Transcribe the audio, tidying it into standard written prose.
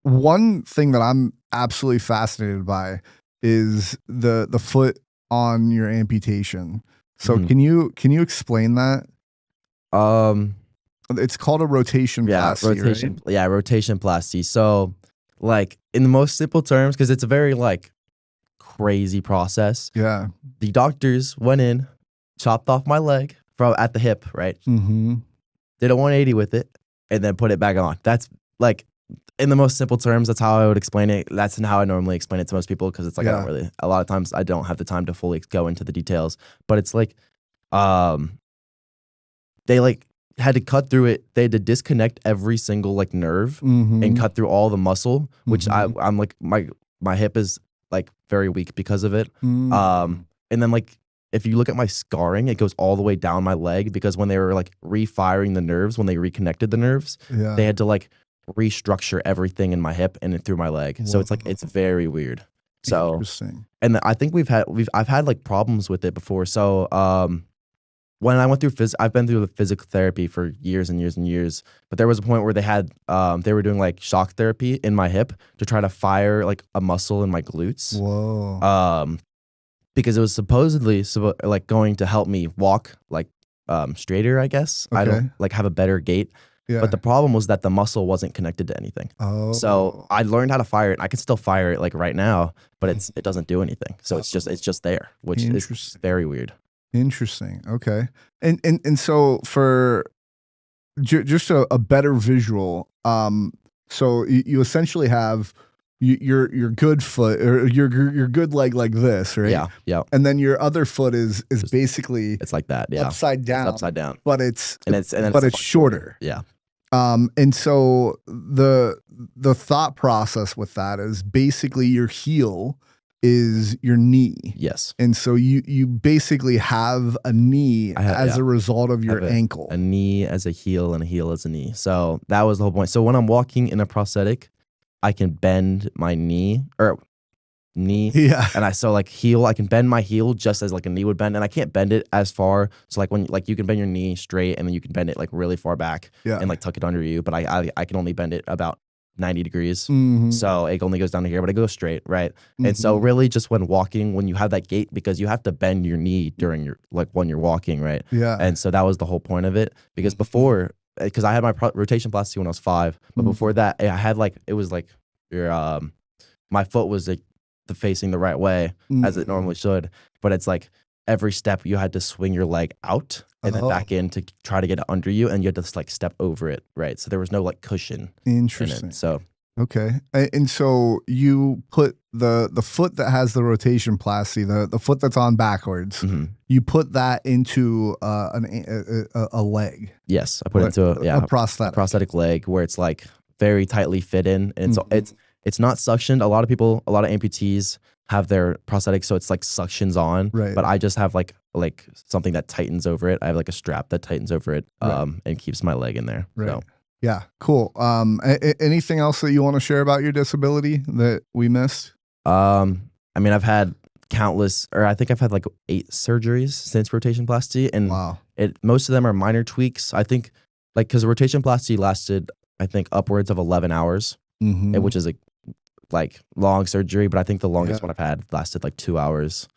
one thing that I'm absolutely fascinated by is the foot on your amputation. So Mhm. can you explain that? It's called a rotationplasty, right? Yeah, rotationplasty. So, like in the most simple terms, because it's a very like crazy process. Yeah. The doctors went in, chopped off my leg from at the hip, right? Mm-hmm. Did a 180 with it, and then put it back on. That's like in the most simple terms. That's how I would explain it. That's how I normally explain it to most people because it's like I don't Yeah. really. A lot of times I don't have the time to fully go into the details. But it's like, um, they like had to cut through it. They had to disconnect every single like nerve and Mm-hmm. cut through all the muscle, which Mm-hmm. I'm like my hip is like very weak because of it. Mm-hmm. And then like if you look at my scarring, it goes all the way down my leg because when they were like refiring the nerves, when they reconnected the nerves, Yeah. they had to like restructure everything in my hip and through my leg. So it's like it's Whoa. very weird. So Interesting. and I think I've had like problems with it before. So when I went through I've been through the physical therapy for years and years and years, but there was a point where they were doing like shock therapy in my hip to try to fire like a muscle in my glutes. Whoa. Because it was supposedly like going to help me walk like straighter, I guess. I Okay. don't like have a better gait. Yeah. But the problem was that the muscle wasn't connected to anything. So Oh. I learned how to fire it. I can still fire it like right now, but it doesn't do anything. So it's just there, which is Interesting. very weird. Interesting. Okay. And so for just a better visual, so you essentially have your good foot or your good leg like this, right? Yeah, yeah. And then your other foot is basically It's like that, yeah. upside down. It's upside down. But it's it's shorter. Yeah. And so the thought process with that is basically your heel is your knee. Yes. And so you basically have a knee as a result of your ankle. A knee as a heel and a heel as a knee. So that was the whole point. So when I'm walking in a prosthetic, I can bend my knee. Yeah. And I can bend my heel just as like a knee would bend, and I can't bend it as far. So like when like you can bend your knee straight and then you can bend it like really far back and like tuck it under you, but I can only bend it about 90 degrees. Mm-hmm. So it only goes down to here, but it goes straight, right? And so really just when walking, when you have that gait, because you have to bend your knee during your like when you're walking, right? Yeah. And so that was the whole point of it. Because because I had my rotationplasty when I was 5, but before that I had like it was like your my foot was like facing the right way as it normally should, but it's like every step you had to swing your leg out and then back in to try to get it under you, and you had to like step over it, right? So there was no like cushion. Interesting. In it, so okay, and so you put the foot that has the rotationplasty, the foot that's on backwards, you put that into a leg. Yes, I put it into a prosthetic leg where it's like very tightly fit in, and it's not suctioned. A lot of amputees have their prosthetics, so it's like suctions on. Right. But I just have like something that tightens over it. I have like a strap that tightens over it, and keeps my leg in there. Right. So. Yeah. Cool. Anything else that you want to share about your disability that we missed? I mean, I've had I think I've had like 8 surgeries since rotationplasty, and wow. Most of them are minor tweaks. I think like because rotationplasty lasted, I think upwards of 11 hours, which is like long surgery, but I think the longest one I've had lasted like 2 hours.